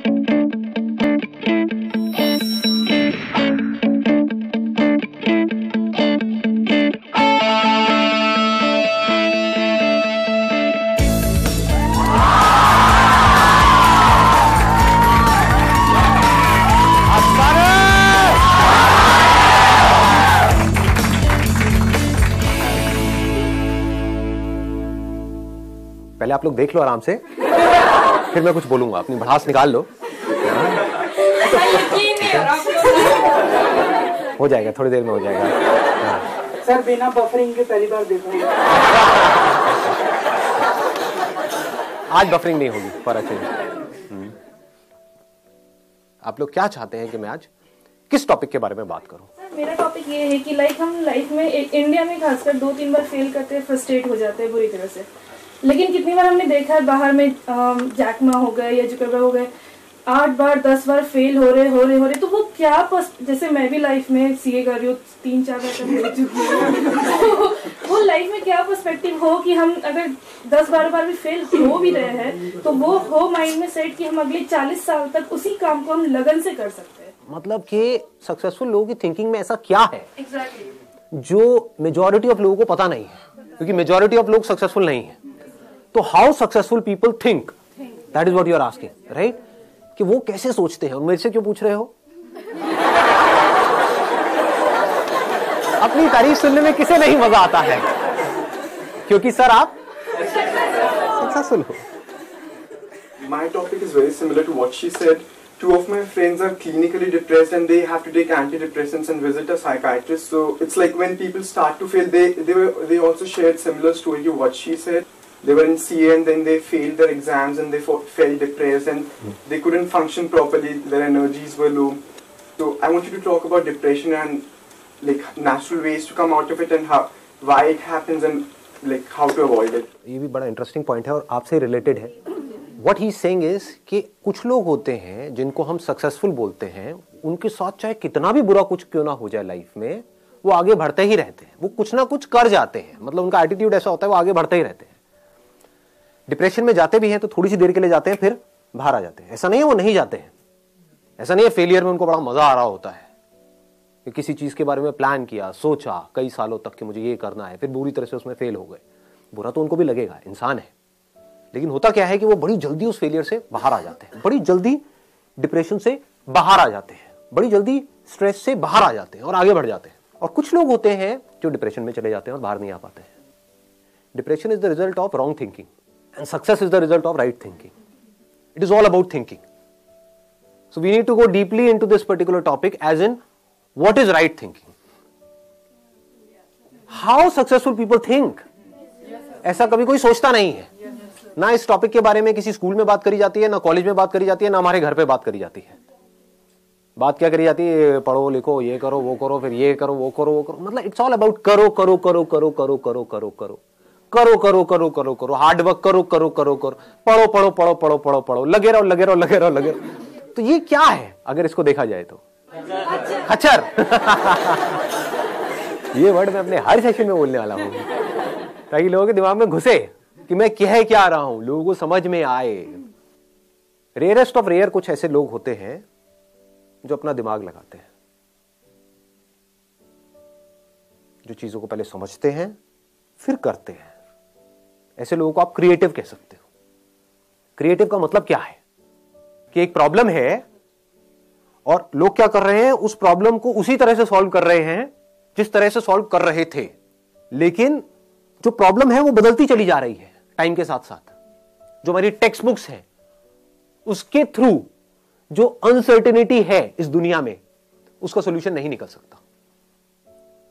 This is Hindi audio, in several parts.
पहले आप लोग देख लो आराम से, फिर मैं कुछ बोलूंगा। अपनी भड़ास निकाल लो। हो जाएगा, थोड़ी देर में हो जाएगा। सर बिना बफरिंग के पहली बार देख रहा हूं। आज बफरिंग नहीं होगी, पर अच्छी। आप लोग क्या चाहते हैं कि मैं आज किस टॉपिक के बारे में बात करूं? सर मेरा टॉपिक ये है कि हम लाइफ में इंडिया में खासकर 2-3 बार फेल करते हैं, फ्रस्ट्रेट हो जाते हैं बुरी तरह से। लेकिन कितनी बार हमने देखा है बाहर में जैकमा हो गए या जुकरबर्ग हो गए, 8 बार 10 बार फेल हो रहे तो वो क्या जैसे मैं भी लाइफ में सीए कर रही हूँ, 3-4 बार तक हो चुकी हूँ। वो लाइफ में क्या पर्सपेक्टिव हो कि हम अगर 10-12 बार भी फेल हो भी रहे हैं तो वो हो माइंड में सेट कि हम अगले 40 साल तक उसी काम को हम लगन से कर सकते हैं। मतलब कि सक्सेसफुल लोगों की थिंकिंग में ऐसा क्या है एग्जैक्टली जो मेजॉरिटी ऑफ लोगों को पता नहीं है, क्योंकि मेजॉरिटी ऑफ लोग सक्सेसफुल नहीं है। तो how successful people think, that is what you are asking, right? कि वो कैसे सोचते हैं। और मेरे से क्यों पूछ रहे हो? अपनी तारीफ सुनने में किसे नहीं मजा आता है? क्योंकि सर आप सक्सेसफुल हो। My topic is very similar to what she said. 2 of my friends are clinically depressed and they have to take antidepressants and visit a psychiatrist. So it's like when people start to fail, they also shared similar story to what she said. They were in CA and then they failed their exams and they felt depressed and they couldn't function properly. Their energies were low. So I want you to talk about depression and like natural ways to come out of it and why it happens and like how to avoid it. ये भी बड़ा इंटरेस्टिंग पॉइंट है और आपसे रिलेटेड है। What he is saying is कि कुछ लोग होते हैं जिनको हम सक्सेसफुल बोलते हैं, उनके साथ चाहे कितना भी बुरा कुछ क्यों ना हो जाए लाइफ में, वो आगे बढ़ते ही रहते हैं। वो कुछ ना कुछ कर जाते हैं, मतलब उनका एटीट्यूड ऐसा होता है, वो आगे बढ़ते ही रहते हैं। डिप्रेशन में जाते भी हैं तो थोड़ी सी देर के लिए जाते हैं, फिर बाहर आ जाते हैं। ऐसा नहीं है वो नहीं जाते हैं, ऐसा नहीं है फेलियर में उनको बड़ा मजा आ रहा होता है कि किसी चीज के बारे में प्लान किया, सोचा कई सालों तक कि मुझे ये करना है, फिर बुरी तरह से उसमें फेल हो गए। बुरा तो उनको भी लगेगा, इंसान है। लेकिन होता क्या है कि वो बड़ी जल्दी उस फेलियर से बाहर आ जाते हैं, बड़ी जल्दी डिप्रेशन से बाहर आ जाते हैं, बड़ी जल्दी स्ट्रेस से बाहर आ जाते हैं और आगे बढ़ जाते हैं। और कुछ लोग होते हैं जो डिप्रेशन में चले जाते हैं और बाहर नहीं आ पाते हैं। Depression is the result of wrong thinking and success is the result of right thinking. It is all about thinking. So we need to go deeply into this particular topic, as in what is right thinking, how successful people think. ऐसा कभी कोई सोचता नहीं है। ना इस टॉपिक के बारे में किसी स्कूल में बात करी जाती है, ना कॉलेज में बात करी जाती है, ना हमारे घर पे बात करी जाती है। बात क्या करी जाती है? पढ़ो लिखो, ये करो वो करो, फिर ये करो वो करो वो करो। मतलब इट्स ऑल अबाउट करो करो करो करो करो करो करो करो करो करो करो करो करो, हार्ड वर्क करो करो करो करो, पढ़ो पढ़ो पढ़ो पढ़ो पढ़ो पढ़ो, लगे रहो लगे रहो लगे रहो लगे रहो। तो ये क्या है अगर इसको देखा जाए तो? खच्चर। ये वर्ड मैं अपने हर सेशन में बोलने वाला हूं ताकि लोगों के दिमाग में घुसे कि मैं कह क्या रहा हूं, लोगों को समझ में आए। रेयरेस्ट ऑफ रेयर कुछ ऐसे लोग होते हैं जो अपना दिमाग लगाते हैं, जो चीजों को पहले समझते हैं फिर करते हैं। ऐसे लोगों को आप क्रिएटिव कह सकते हो। क्रिएटिव का मतलब क्या है कि एक प्रॉब्लम है और लोग क्या कर रहे हैं, उस प्रॉब्लम को उसी तरह से सॉल्व कर रहे हैं जिस तरह से सॉल्व कर रहे थे, लेकिन जो प्रॉब्लम है वो बदलती चली जा रही है टाइम के साथ साथ। जो हमारी टेक्स्ट बुक्स है उसके थ्रू जो अनसर्टेनिटी है इस दुनिया में, उसका सॉल्यूशन नहीं निकल सकता।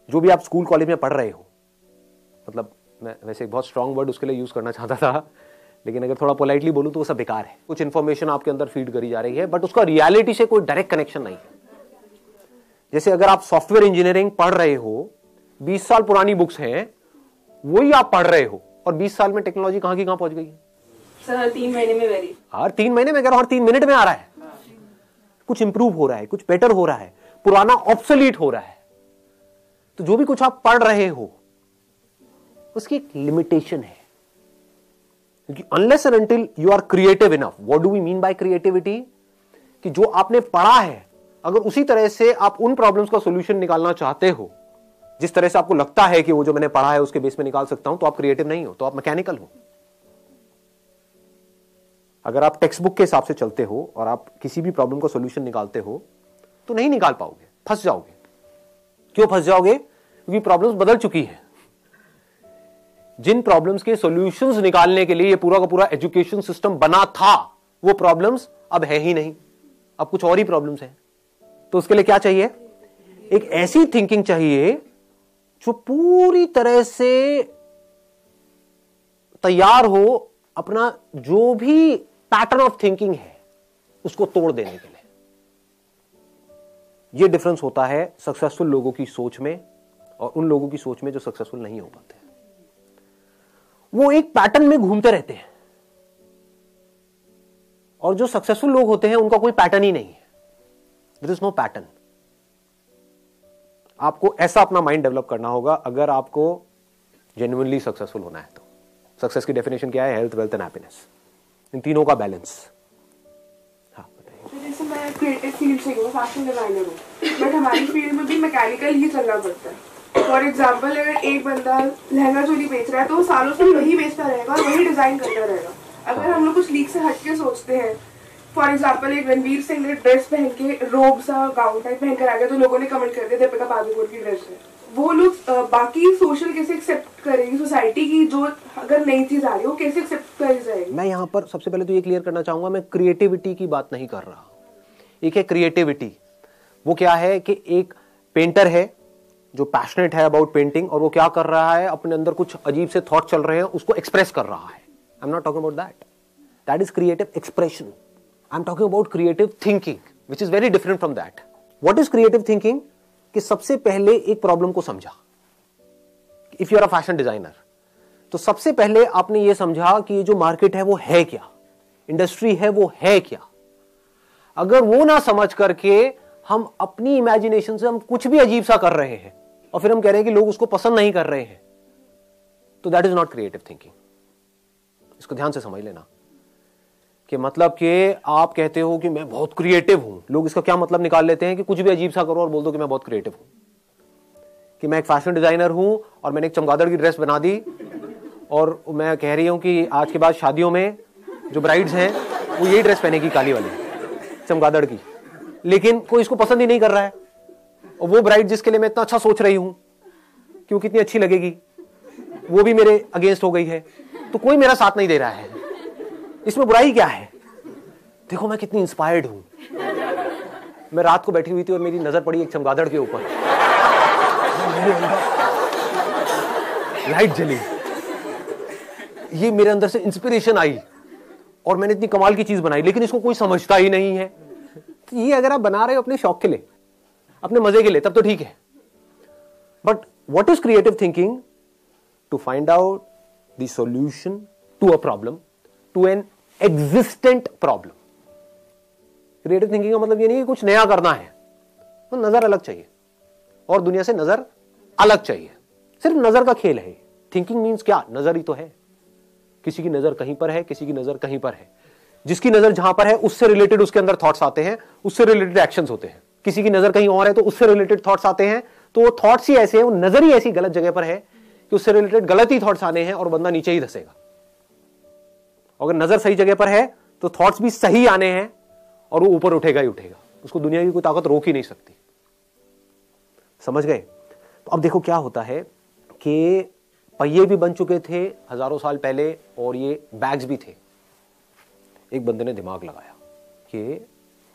जो भी आप स्कूल कॉलेज में पढ़ रहे हो, मतलब मैं वैसे एक बहुत स्ट्रांग वर्ड उसके लिए यूज करना चाहता था, लेकिन अगर थोड़ा पोलाइटली बोलूं तो वो सब बेकार है। कुछ इंफॉर्मेशन आपके अंदर फीड करी जा रही है, बट उसका रियलिटी से कोई डायरेक्ट कनेक्शन नहीं है। जैसे अगर आप सॉफ्टवेयर इंजीनियरिंग पढ़ रहे हो, 20 साल पुरानी बुक्स हैं, वही आप पढ़ रहे हो, और 20 साल में टेक्नोलॉजी कहां की कहां पहुंच गई है। सर हर 3 महीने में वेरी, हर 3 महीने में, हर 3 मिनट में आ रहा है। कुछ इंप्रूव हो रहा है, कुछ बेटर हो रहा है, पुराना ऑब्सोलीट हो रहा है। तो जो भी कुछ आप पढ़ रहे हो उसकी एक लिमिटेशन है, क्योंकि unless and until you are creative enough. What do we mean by creativity? कि जो आपने पढ़ा है, अगर उसी तरह से आप उन प्रॉब्लम्स का सॉल्यूशन निकालना चाहते हो जिस तरह से आपको लगता है कि वो जो मैंने पढ़ा है उसके बेस में निकाल सकता हूं, तो आप क्रिएटिव नहीं हो, तो आप मैकेनिकल हो। अगर आप टेक्स्ट बुक के हिसाब से चलते हो और आप किसी भी प्रॉब्लम का सॉल्यूशन निकालते हो तो नहीं निकाल पाओगे, फंस जाओगे। क्यों फंस जाओगे? क्योंकि प्रॉब्लम्स बदल चुकी है। जिन प्रॉब्लम्स के सॉल्यूशंस निकालने के लिए ये पूरा का पूरा एजुकेशन सिस्टम बना था, वो प्रॉब्लम्स अब है ही नहीं, अब कुछ और ही प्रॉब्लम्स हैं। तो उसके लिए क्या चाहिए? एक ऐसी थिंकिंग चाहिए जो पूरी तरह से तैयार हो अपना जो भी पैटर्न ऑफ थिंकिंग है उसको तोड़ देने के लिए। यह डिफरेंस होता है सक्सेसफुल लोगों की सोच में और उन लोगों की सोच में जो सक्सेसफुल नहीं हो पाते। वो एक पैटर्न में घूमते रहते हैं, और जो सक्सेसफुल लोग होते हैं उनका कोई पैटर्न ही नहीं है। There is no pattern. आपको ऐसा अपना माइंड डेवलप करना होगा अगर आपको जेन्युइनली सक्सेसफुल होना है। तो सक्सेस की डेफिनेशन क्या है? हेल्थ, वेल्थ एंड हैप्पीनेस, इन तीनों का बैलेंस। हाँ बताइए। जैसे मैं क्रिएटिव फील्ड से हूँ, फैशन डिजाइनर हूँ, बट हमारी फील्ड में भी मैकेनिकल ही चलना पड़ता है। फॉर एग्जाम्पल, अगर एक बंदा लहंगा चोली बेच रहा है तो वो सालों से वही बेचता रहेगा और वही डिजाइन करता रहेगा। अगर हम लोग कुछ लीक से हटके सोचते हैं, फॉर एग्जाम्पल एक रणवीर सिंह ने ड्रेस पहन के रोब सा गाउन टाइप पहन कर आ गया तो लोगों ने कमेंट कर दिया दीपिका पादुकोण की ड्रेस है। वो लोग बाकी सोशल कैसे एक्सेप्ट करेगी सोसाइटी की, जो अगर नई चीज आ रही है वो कैसे एक्सेप्ट करी जाएगी? मैं यहां पर सबसे पहले तो ये क्लियर करना चाहूंगा, मैं क्रिएटिविटी की बात नहीं कर रहा। एक है क्रिएटिविटी, वो क्या है कि एक पेंटर है जो पैशनेट है अबाउट पेंटिंग, और वो क्या कर रहा है, अपने अंदर कुछ अजीब से थॉट चल रहे हैं उसको एक्सप्रेस कर रहा है। I am not talking about that, that is creative expression. I am talking about creative thinking which is very different from that. What is creative thinking? कि सबसे पहले एक प्रॉब्लम को समझा। If you are a fashion designer, तो सबसे पहले आपने ये समझा कि ये जो मार्केट है वो है क्या, इंडस्ट्री है वो है क्या। अगर वो ना समझ करके हम अपनी इमेजिनेशन से हम कुछ भी अजीब सा कर रहे हैं और फिर हम कह रहे हैं कि लोग उसको पसंद नहीं कर रहे हैं, तो that is not creative thinking. इसको ध्यान से समझ लेना कि मतलब कि आप कहते हो कि मैं बहुत क्रिएटिव हूं, लोग इसका क्या मतलब निकाल लेते हैं कि कुछ भी अजीब सा करो और बोल दो कि मैं बहुत क्रिएटिव हूं। कि मैं एक फैशन डिजाइनर हूं और मैंने एक चमगादड़ की ड्रेस बना दी और मैं कह रही हूं कि आज के बाद शादियों में जो ब्राइड्स हैं वो यही ड्रेस पहनेगी, काली वाली चमगादड़ की, लेकिन कोई इसको पसंद ही नहीं कर रहा है। और वो ब्राइड जिसके लिए मैं इतना अच्छा सोच रही हूं कि वो कितनी अच्छी लगेगी, वो भी मेरे अगेंस्ट हो गई है, तो कोई मेरा साथ नहीं दे रहा है। इसमें बुराई क्या है? देखो मैं कितनी इंस्पायर्ड हूं। मैं रात को बैठी हुई थी और मेरी नजर पड़ी एक चमगादड़ के ऊपर, लाइट जली, ये मेरे अंदर से इंस्पिरेशन आई और मैंने इतनी कमाल की चीज बनाई, लेकिन इसको कोई समझता ही नहीं है। तो ये अगर आप बना रहे हो अपने शौक के लिए, अपने मजे के लिए, तब तो ठीक है। But what is creative thinking? To find out the solution to a problem, to an existent problem. Creative thinking का मतलब ये नहीं कि कुछ नया करना है, तो नजर अलग चाहिए और दुनिया से नजर अलग चाहिए। सिर्फ नजर का खेल है। थिंकिंग मीन्स क्या? नजर ही तो है। किसी की नजर कहीं पर है, किसी की नजर कहीं पर है। जिसकी नजर जहां पर है उससे रिलेटेड उसके अंदर थॉट्स आते हैं, उससे रिलेटेड एक्शंस होते हैं। किसी की नजर कहीं और है तो उससे रिलेटेड थॉट्स आते हैं, तो वो थॉट्स ही ऐसे हैं, वो नजर ही ऐसी गलत जगह पर है कि उससे रिलेटेड गलत ही थॉट्स आने हैं और बंदा नीचे ही धसेगा। अगर नजर सही जगह पर है तो थॉट्स भी सही आने हैं और वो ऊपर उठेगा ही उठेगा। उसको दुनिया की कोई ताकत रोक ही नहीं सकती। समझ गए? तो अब देखो क्या होता है कि पहिए भी बन चुके थे हजारों साल पहले और ये बैग्स भी थे। एक बंदे ने दिमाग लगाया कि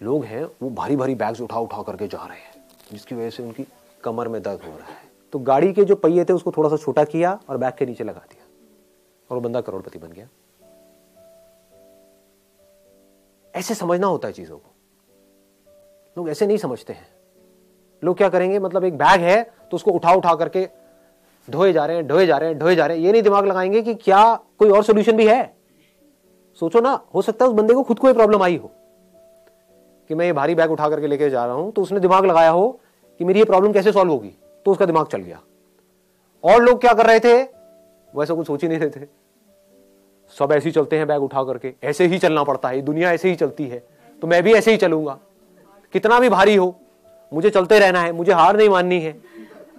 लोग हैं वो भारी भारी बैग्स उठा उठा करके जा रहे हैं, जिसकी वजह से उनकी कमर में दर्द हो रहा है। तो गाड़ी के जो पहिए थे उसको थोड़ा सा छोटा किया और बैग के नीचे लगा दिया और वो बंदा करोड़पति बन गया। ऐसे समझना होता है चीजों को। लोग ऐसे नहीं समझते हैं। लोग क्या करेंगे, मतलब एक बैग है तो उसको उठा उठा करके ढोए जा रहे हैं, ढोए जा रहे हैं, ढोए जा रहे हैं। ये नहीं दिमाग लगाएंगे कि क्या कोई और सोल्यूशन भी है। सोचो ना, हो सकता है उस बंदे को खुद को ये प्रॉब्लम आई हो कि मैं ये भारी बैग उठा करके लेके जा रहा हूं, तो उसने दिमाग लगाया हो कि मेरी ये प्रॉब्लम कैसे सॉल्व होगी, तो उसका दिमाग चल गया। और लोग क्या कर रहे थे, वैसा कुछ सोच ही नहीं रहे थे। सब ऐसे ही चलते हैं बैग उठा करके, ऐसे ही चलना पड़ता है, दुनिया ऐसे ही चलती है, तो मैं भी ऐसे ही चलूंगा, कितना भी भारी हो मुझे चलते रहना है, मुझे हार नहीं माननी है,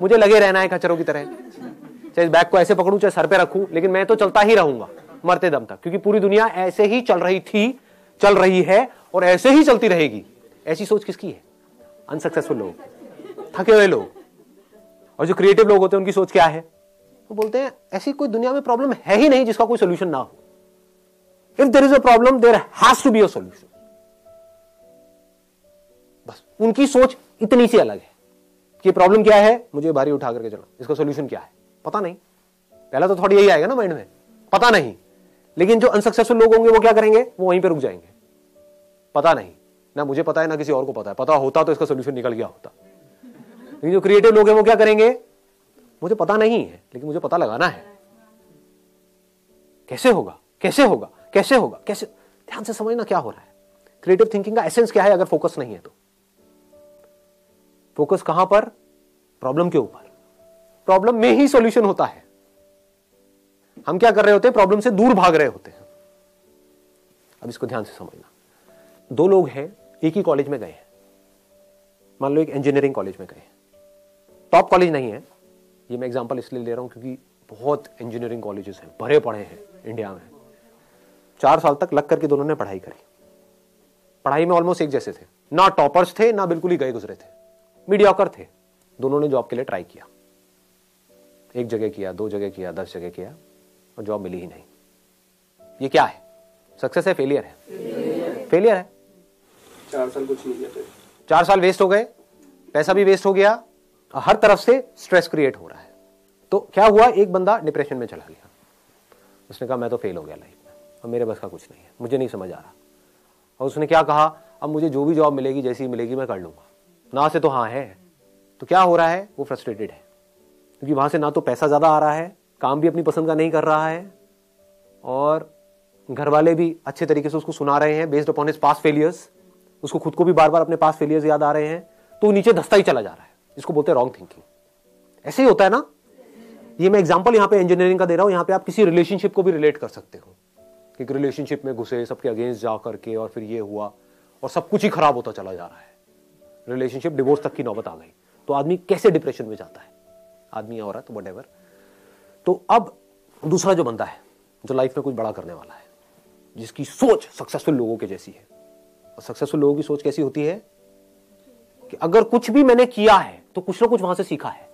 मुझे लगे रहना है खच्चरों की तरह, चाहे इस बैग को ऐसे पकड़ूं चाहे सर पे रखूं, लेकिन मैं तो चलता ही रहूंगा मरते दम तक, क्योंकि पूरी दुनिया ऐसे ही चल रही थी, चल रही है और ऐसे ही चलती रहेगी। ऐसी सोच किसकी है? अनसक्सेसफुल लोग, थके हुए लोग। और जो क्रिएटिव लोग होते हैं उनकी सोच क्या है? वो बोलते हैं ऐसी कोई दुनिया में प्रॉब्लम है ही नहीं जिसका कोई सोल्यूशन ना हो। If there is a problem there has to be a solution. बस उनकी सोच इतनी सी अलग है कि प्रॉब्लम क्या है, मुझे भारी उठा करके चलो, इसका सोल्यूशन क्या है पता नहीं। पहला तो थोड़ा यही आएगा ना माइंड में, पता नहीं। लेकिन जो अनसक्सेसफुल लोग होंगे वो क्या करेंगे? वो वहीं पे रुक जाएंगे, पता नहीं, ना मुझे पता है ना किसी और को पता है, पता होता तो इसका सोल्यूशन निकल गया होता। लेकिन जो क्रिएटिव लोग हैं वो क्या करेंगे? मुझे पता नहीं है लेकिन मुझे पता लगाना है। कैसे होगा, कैसे होगा, कैसे होगा, कैसे? ध्यान से समझना क्या हो रहा है। क्रिएटिव थिंकिंग का एसेंस क्या है अगर फोकस नहीं है तो? फोकस कहां पर? प्रॉब्लम के ऊपर। प्रॉब्लम में ही सॉल्यूशन होता है। हम क्या कर रहे होते हैं? प्रॉब्लम से दूर भाग रहे होते हैं। अब इसको ध्यान से समझना। दो लोग हैं, एक ही कॉलेज में गए हैं, मान लो एक इंजीनियरिंग कॉलेज में गए, टॉप कॉलेज नहीं है, ये मैं एग्जांपल इसलिए ले रहा हूं क्योंकि बहुत इंजीनियरिंग कॉलेजेस हैं, भरे पड़े हैं इंडिया में। 4 साल तक लग करके दोनों ने पढ़ाई करी, पढ़ाई में ऑलमोस्ट एक जैसे थे, ना टॉपर्स थे ना बिल्कुल ही गए गुजरे थे, मीडियोकर थे। दोनों ने जॉब के लिए ट्राई किया, एक जगह किया, 2 जगह किया, 10 जगह किया और जॉब मिली ही नहीं। ये क्या है? सक्सेस है, फेलियर है? फेलियर है। 4 साल कुछ नहीं किया, 4 साल वेस्ट हो गए, पैसा भी वेस्ट हो गया, हर तरफ से स्ट्रेस क्रिएट हो रहा है। तो क्या हुआ? एक बंदा डिप्रेशन में चला गया, उसने कहा मैं तो फेल हो गया लाइफ में, अब मेरे बस का कुछ नहीं है, मुझे नहीं समझ आ रहा। और उसने क्या कहा? अब मुझे जो भी जॉब मिलेगी, जैसी मिलेगी मैं कर लूंगा, ना से तो हाँ है। तो क्या हो रहा है? वो फ्रस्ट्रेटेड है क्योंकि वहां से ना तो पैसा ज्यादा आ रहा है, काम भी अपनी पसंद का नहीं कर रहा है, और घर वाले भी अच्छे तरीके से उसको सुना रहे हैं based upon his past failures, उसको खुद को भी बार बार अपने पास्ट फेलियर्स याद आ रहे हैं, तो नीचे धंसता ही चला जा रहा है। इसको बोलते हैं रॉन्ग थिंकिंग। ऐसे ही होता है ना। ये मैं एग्जांपल यहां पे इंजीनियरिंग का दे रहा हूं, यहां पे आप किसी रिलेशनशिप को भी रिलेट कर सकते हो कि रिलेशनशिप में घुसे, सबके अगेंस्ट जा करके और फिर ये हुआ और सब कुछ ही खराब होता चला जा रहा है, रिलेशनशिप डिवोर्स तक की नौबत आ गई, तो आदमी कैसे डिप्रेशन में जाता है, आदमी या औरत व्हाटएवर। तो अब दूसरा जो बंदा है जो लाइफ में कुछ बड़ा करने वाला है, जिसकी सोच सक्सेसफुल लोगों के जैसी है, और सक्सेसफुल लोगों की सोच कैसी होती है कि अगर कुछ भी मैंने किया है तो कुछ ना कुछ वहां से सीखा है।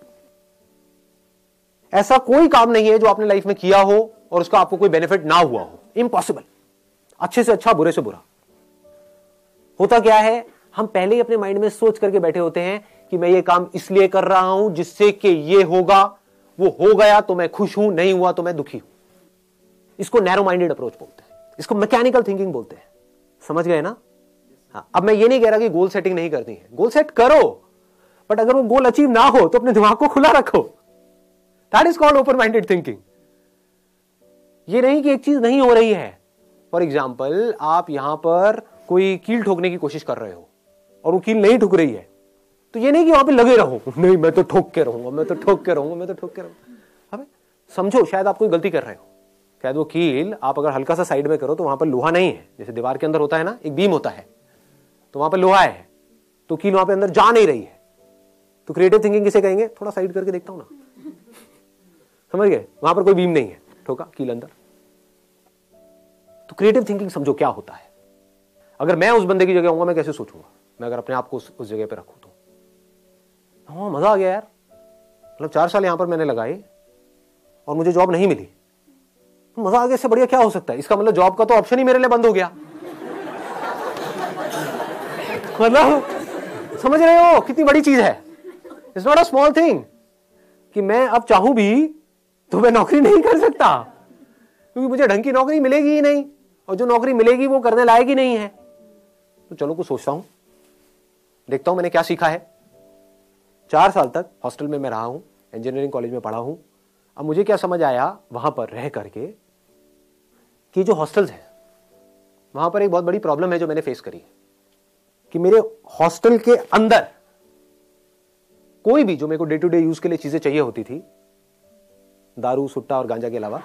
ऐसा कोई काम नहीं है जो आपने लाइफ में किया हो और उसका आपको कोई बेनिफिट ना हुआ हो, इम्पॉसिबल। अच्छे से अच्छा, बुरे से बुरा। होता क्या है? हम पहले ही अपने माइंड में सोच करके बैठे होते हैं कि मैं ये काम इसलिए कर रहा हूं जिससे कि ये होगा, वो हो गया तो मैं खुश हूं, नहीं हुआ तो मैं दुखी हूं। इसको नैरो माइंडेड अप्रोच बोलते हैं, इसको मैकेनिकल थिंकिंग बोलते हैं। समझ गए ना? हाँ, अब मैं ये नहीं कह रहा कि गोल सेटिंग नहीं करनी है, गोल सेट करो, बट अगर वो गोल अचीव ना हो तो अपने दिमाग को खुला रखो। That is called open minded thinking. ये नहीं कि एक चीज नहीं हो रही है। फॉर एग्जाम्पल, आप यहां पर कोई कील ठोकने की कोशिश कर रहे हो और वो कील नहीं ठुक रही है, तो ये नहीं कि वहां पे लगे रहो, नहीं मैं तो ठोक के रहूंगा, मैं तो ठोक के रहूंगा, मैं तो ठोक के रहूंगा। अबे समझो, शायद आप कोई गलती कर रहे हो, शायद वो कील आप अगर हल्का सा साइड में करो तो वहां पर लोहा नहीं है, जैसे दीवार के अंदर होता है ना, एक बीम होता है, तो वहां पर लोहा है, तो कील वहां पे अंदर जा नहीं रही है। तो क्रिएटिव थिंकिंग किसे कहेंगे? थोड़ा साइड करके देखता हूं ना, समझ गए? वहां पर कोई बीम नहीं है, ठोका कील अंदर। तो क्रिएटिव थिंकिंग समझो क्या होता है। अगर मैं उस बंदे की जगह होऊंगा, मैं कैसे सोचूंगा? मैं अगर अपने आप को उस जगह पे रखूं तो हाँ, मजा आ गया यार, मतलब 4 साल यहां पर मैंने लगाए और मुझे जॉब नहीं मिली, तो मजा आ गया, इससे बढ़िया क्या हो सकता है? इसका मतलब जॉब का तो ऑप्शन ही मेरे लिए बंद हो गया। मतलब समझ रहे हो कितनी बड़ी चीज है? It's not a small thing कि मैं अब चाहूं भी तो मैं नौकरी नहीं कर सकता, क्योंकि मुझे ढंग की नौकरी मिलेगी ही नहीं, और जो नौकरी मिलेगी वो करने लायक ही नहीं है। तो चलो कुछ सोचता हूं, देखता हूं मैंने क्या सीखा है। 4 साल तक हॉस्टल में मैं रहा हूं, इंजीनियरिंग कॉलेज में पढ़ा हूं। अब मुझे क्या समझ आया वहां पर रह करके कि जो हॉस्टल्स हैं वहां पर एक बहुत बड़ी प्रॉब्लम है जो मैंने फेस करी, कि मेरे हॉस्टल के अंदर कोई भी जो मेरे को डे टू डे यूज के लिए चीजें चाहिए होती थी, दारू, सुट्टा और गांजा के अलावा,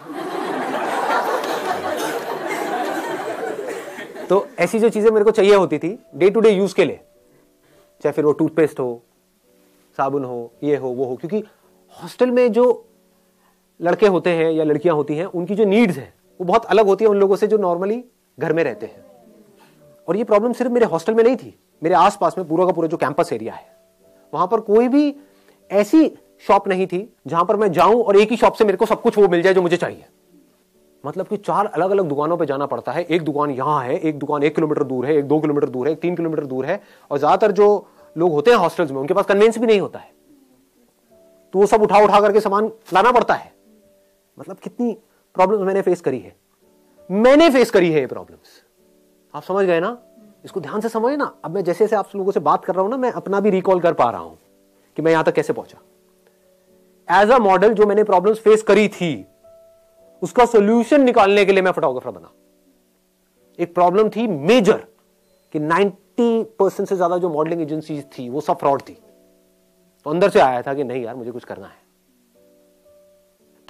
तो ऐसी जो चीजें मेरे को चाहिए होती थी डे टू डे यूज के लिए, चाहे फिर वो टूथपेस्ट हो, साबुन हो, ये हो वो हो, क्योंकि हॉस्टल में जो लड़के होते हैं या लड़कियां होती हैं उनकी जो नीड्स है वो बहुत अलग होती है उन लोगों से जो नॉर्मली घर में रहते हैं। और ये प्रॉब्लम सिर्फ मेरे हॉस्टल में नहीं थी, मेरे आसपास में पूरा का पूरा जो कैंपस एरिया है वहां पर कोई भी ऐसी शॉप नहीं थी जहां पर मैं जाऊं और एक ही शॉप से मेरे को सब कुछ वो मिल जाए जो मुझे चाहिए। मतलब कि 4 अलग अलग दुकानों पे जाना पड़ता है, एक दुकान यहां है, एक दुकान 1 किलोमीटर दूर है, एक 2 किलोमीटर दूर है, एक 3 किलोमीटर दूर है, और ज्यादातर जो लोग होते हैं हॉस्टल्स में उनके पास कन्वेंस भी नहीं होता है, तो वो सब उठा करके सामान लाना पड़ता है। मतलब कितनी प्रॉब्लम्स मैंने फेस करी है, मैंने फेस करी है ये प्रॉब्लम्स। आप समझ गए ना, इसको ध्यान से समझे ना। अब मैं जैसे जैसे आप लोगों से बात कर रहा हूं ना, मैं अपना भी रिकॉल कर पा रहा हूं कि मैं यहां तक कैसे पहुंचा। एज अ मॉडल जो मैंने प्रॉब्लम्स फेस करी थी उसका सॉल्यूशन निकालने के लिए मैं फोटोग्राफर बना। एक प्रॉब्लम थी मेजर कि 90% से ज्यादा जो मॉडलिंग एजेंसीज थी वो सब फ्रॉड थी। तो अंदर से आया था कि नहीं यार मुझे कुछ करना है।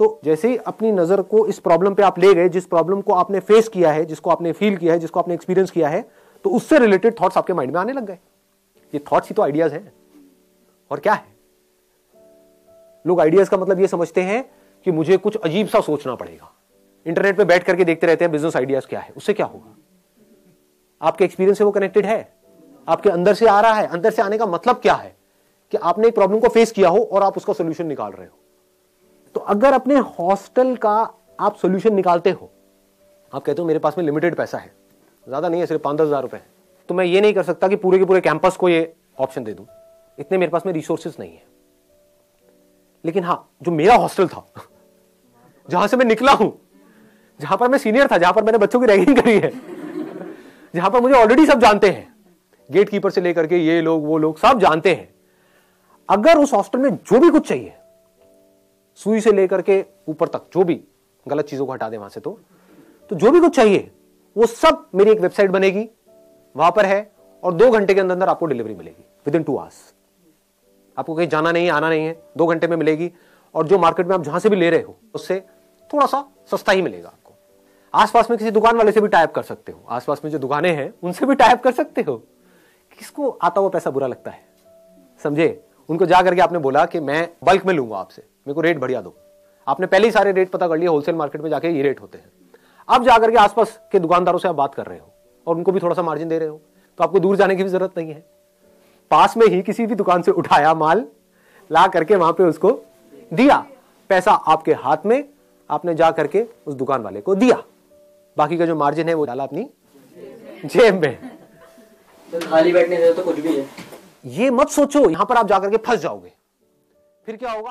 तो जैसे ही अपनी नजर को इस प्रॉब्लम पे आप ले गए, जिस प्रॉब्लम को आपने फेस किया है, जिसको आपने फील किया है, जिसको आपने एक्सपीरियंस किया है, तो उससे रिलेटेड थॉट्स आपके माइंड में आने लग गए। ये थॉट्स ही तो आइडियाज हैं, और क्या है। लोग आइडियाज का मतलब ये समझते हैं कि मुझे कुछ अजीब सा सोचना पड़ेगा। इंटरनेट पे बैठ करके देखते रहते हैं बिजनेस आइडियाज क्या है, उससे क्या होगा। आपके एक्सपीरियंस से वो कनेक्टेड है, आपके अंदर से आ रहा है। अंदर से आने का मतलब क्या है कि आपने एक प्रॉब्लम को फेस किया हो और आप उसका सोल्यूशन निकाल रहे हो। तो अगर अपने हॉस्टल का आप सोल्यूशन निकालते हो, आप कहते हो मेरे पास में लिमिटेड पैसा है, ज्यादा नहीं है, सिर्फ 5-10 हज़ार रुपए, तो मैं ये नहीं कर सकता कि पूरे के पूरे कैंपस को ये ऑप्शन दे दूं, इतने मेरे पास में रिसोर्सेज नहीं है। लेकिन हाँ, जो मेरा हॉस्टल था जहां से मैं निकला हूं, जहां पर मैं सीनियर था, जहां पर मैंने बच्चों की रैगिंग करी है, जहां पर मुझे ऑलरेडी सब जानते हैं, गेट कीपर से लेकर के ये लोग वो लोग सब जानते हैं। अगर उस हॉस्टल में जो भी कुछ चाहिए, सुई से लेकर के ऊपर तक, जो भी गलत चीजों को हटा दे वहां से, तो जो भी कुछ चाहिए वो सब मेरी एक वेबसाइट बनेगी, वहां पर है, और 2 घंटे के अंदर अंदर आपको डिलीवरी मिलेगी विदिन 2 आवर्स। आपको कहीं जाना नहीं है, आना नहीं है, 2 घंटे में मिलेगी। और जो मार्केट में आप जहां से भी ले रहे हो उससे थोड़ा सा सस्ता ही मिलेगा आपको। आसपास में किसी दुकान वाले से भी टाइप कर सकते हो, आसपास में जो दुकानें हैं उनसे भी टाइप कर सकते हो। किसको आता हुआ पैसा बुरा लगता है, समझे। उनको जा करके आपने बोला कि मैं बल्क में लूंगा आपसे, मेरे को रेट बढ़िया दो। आपने पहले ही सारे रेट पता कर लिए, होलसेल मार्केट में जाके ये रेट होते हैं। अब जाकर के आसपास के दुकानदारों से आप बात कर रहे हो और उनको भी थोड़ा सा मार्जिन दे रहे हो, तो आपको दूर जाने की भी जरूरत नहीं है। पास में ही किसी भी दुकान से उठाया माल, ला करके वहां पे उसको दिया, पैसा आपके हाथ में, आपने जा करके उस दुकान वाले को दिया, बाकी का जो मार्जिन है वो डाला अपनी जेब में। तो खाली बैठने से तो कुछ भी है। ये मत सोचो, यहां पर आप जाकर के फंस जाओगे। फिर क्या होगा।